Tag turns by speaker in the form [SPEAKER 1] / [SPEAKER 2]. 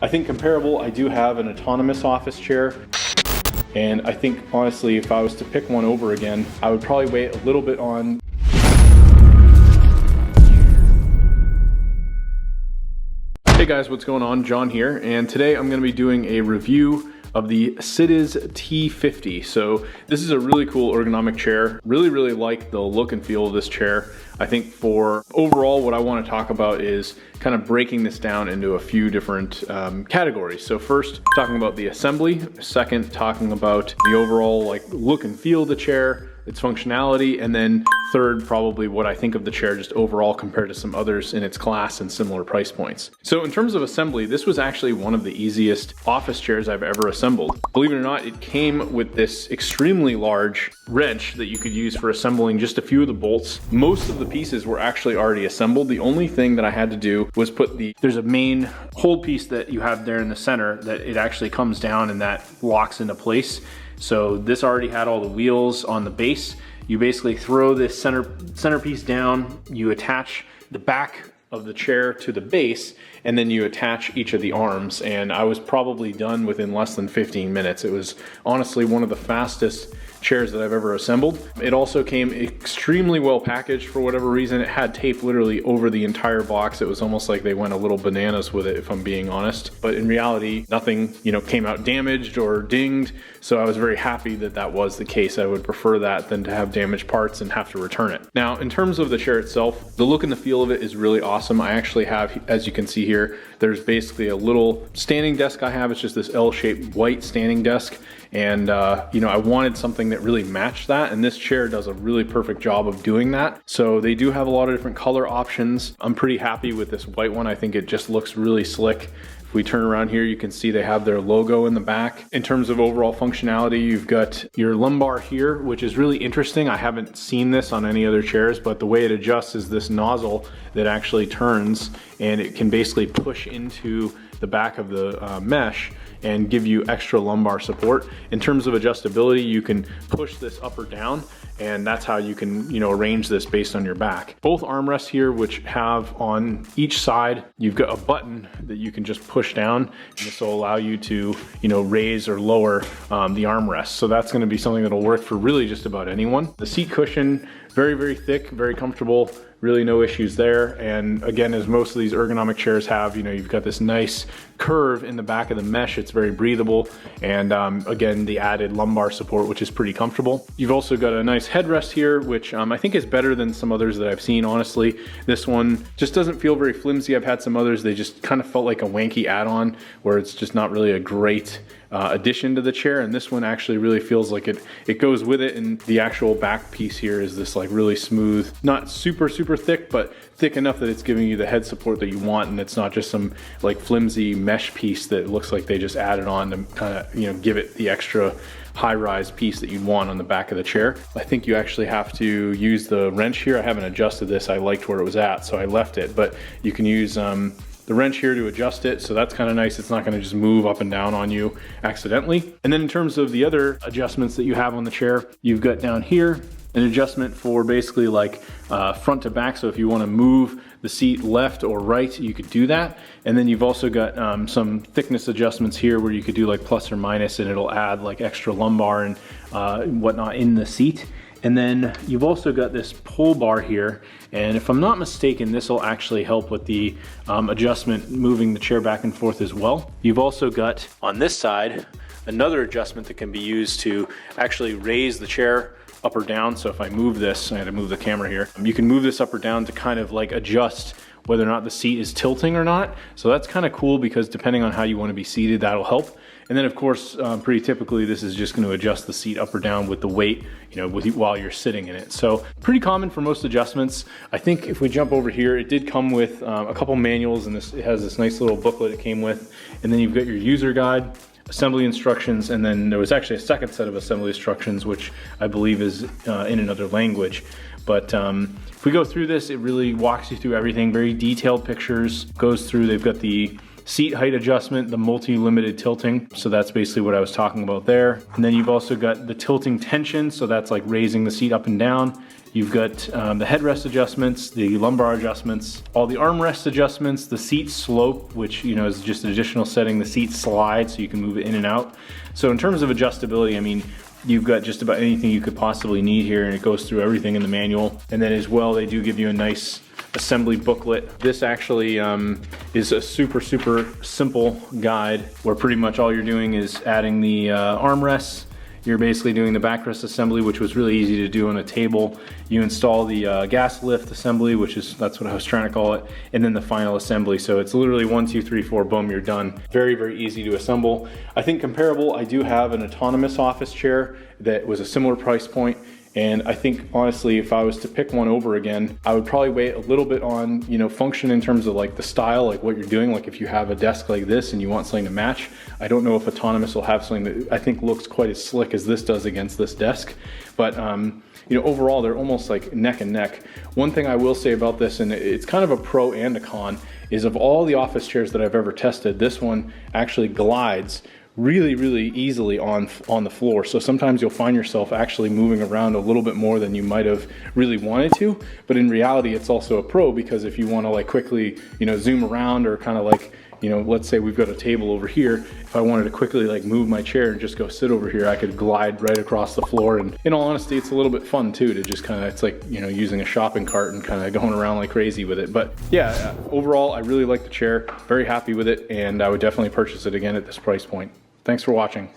[SPEAKER 1] I think comparable, I do have an autonomous office chair. And I think honestly, if I was to pick one over again, I would probably wait a little bit on. Hey guys, what's going on? John here, and today I'm going to be doing a review of the Sidiz T50. So this is a really cool ergonomic chair. Really like the look and feel of this chair. I think for overall what I want to talk about is kind of breaking this down into a few different categories. So first, talking about the assembly. Second, talking about the overall like look and feel of the chair, its functionality, and then third, probably what I think of the chair just overall compared to some others in its class and similar price points. So in terms of assembly, this was actually one of the easiest office chairs I've ever assembled. Believe it or not, it came with this extremely large wrench that you could use for assembling just a few of the bolts. Most of the pieces were actually already assembled. The only thing that I had to do was put there's a main hold piece that you have there in the center that it actually comes down and that locks into place. So this already had all the wheels on the base. You basically throw this centerpiece down, you attach the back of the chair to the base, and then you attach each of the arms. And I was probably done within less than 15 minutes. It was honestly one of the fastest chairs that I've ever assembled. It also came extremely well packaged for whatever reason. It had tape literally over the entire box. It was almost like they went a little bananas with it, if I'm being honest. But in reality, nothing, came out damaged or dinged. So I was very happy that that was the case. I would prefer that than to have damaged parts and have to return it. Now, in terms of the chair itself, the look and the feel of it is really awesome. I actually have, as you can see here, there's basically a little standing desk I have. It's just this L-shaped white standing desk. And, I wanted something that really matched that, and this chair does a really perfect job of doing that. So they do have a lot of different color options. I'm pretty happy with this white one. I think it just looks really slick. If we turn around here, you can see they have their logo in the back. In terms of overall functionality, you've got your lumbar here, which is really interesting. I haven't seen this on any other chairs, but the way it adjusts is this nozzle that actually turns, and it can basically push into the back of the mesh and give you extra lumbar support. In terms of adjustability, you can push this up or down, and that's how you can, arrange this based on your back. Both armrests here, which have on each side, you've got a button that you can just push down, and this will allow you to, raise or lower the armrest. So that's gonna be something that'll work for really just about anyone. The seat cushion, very thick, very comfortable. Really no issues there. And again, as most of these ergonomic chairs have, you've got this nice curve in the back of the mesh. It's very breathable. And again, the added lumbar support, which is pretty comfortable. You've also got a nice headrest here, which I think is better than some others that I've seen, honestly. This one just doesn't feel very flimsy. I've had some others, they just kind of felt like a wanky add-on where it's just not really a great addition to the chair, and this one actually really feels like it goes with it. And the actual back piece here is this like really smooth, not super thick, but thick enough that it's giving you the head support that you want, and it's not just some like flimsy mesh piece that looks like they just added on to kind of give it the extra high-rise piece that you'd want on the back of the chair. I think you actually have to use the wrench here. I haven't adjusted this. I liked where it was at, so I left it, but you can use the wrench here to adjust it, so that's kind of nice. It's not going to just move up and down on you accidentally. And then in terms of the other adjustments that you have on the chair, you've got down here an adjustment for basically like front to back. So if you want to move the seat left or right, you could do that. And then you've also got some thickness adjustments here where you could do like plus or minus, and it'll add like extra lumbar and whatnot in the seat. And then you've also got this pull bar here, and if I'm not mistaken, this will actually help with the adjustment, moving the chair back and forth as well. You've also got on this side another adjustment that can be used to actually raise the chair up or down. So if I move this, I had to move the camera here, you can move this up or down to kind of like adjust whether or not the seat is tilting or not. So that's kind of cool, because depending on how you want to be seated, that'll help. And then of course, pretty typically, this is just going to adjust the seat up or down with the weight, while you're sitting in it. So pretty common for most adjustments. I think if we jump over here, it did come with a couple manuals, and it has this nice little booklet it came with. And then you've got your user guide, assembly instructions, and then there was actually a second set of assembly instructions, which I believe is in another language. But if we go through this, it really walks you through everything, very detailed pictures, goes through, they've got the seat height adjustment, the multi-limited tilting. So that's basically what I was talking about there. And then you've also got the tilting tension. So that's like raising the seat up and down. You've got the headrest adjustments, the lumbar adjustments, all the armrest adjustments, the seat slope, which is just an additional setting. The seat slide so you can move it in and out. So in terms of adjustability, I mean, you've got just about anything you could possibly need here, and it goes through everything in the manual. And then as well, they do give you a nice assembly booklet. This actually is a super simple guide where pretty much all you're doing is adding the armrests. You're basically doing the backrest assembly, which was really easy to do on a table. You install the gas lift assembly, that's what I was trying to call it, and then the final assembly. So it's literally 1, 2, 3, 4, boom, you're done. Very easy to assemble. I think comparable, I do have an autonomous office chair that was a similar price point. And I think honestly, if I was to pick one over again, I would probably wait a little bit on, function in terms of like the style, like what you're doing. Like if you have a desk like this and you want something to match, I don't know if autonomous will have something that I think looks quite as slick as this does against this desk. But overall, they're almost like neck and neck. One thing I will say about this, and it's kind of a pro and a con, is of all the office chairs that I've ever tested, this one actually glides really easily on the floor. So sometimes you'll find yourself actually moving around a little bit more than you might have really wanted to. But in reality, it's also a pro, because if you want to like quickly, zoom around, or kind of like, let's say we've got a table over here. If I wanted to quickly like move my chair and just go sit over here, I could glide right across the floor. And in all honesty, it's a little bit fun too, to just kind of, it's like, using a shopping cart and kind of going around like crazy with it. But yeah, overall, I really like the chair, very happy with it, and I would definitely purchase it again at this price point. Thanks for watching.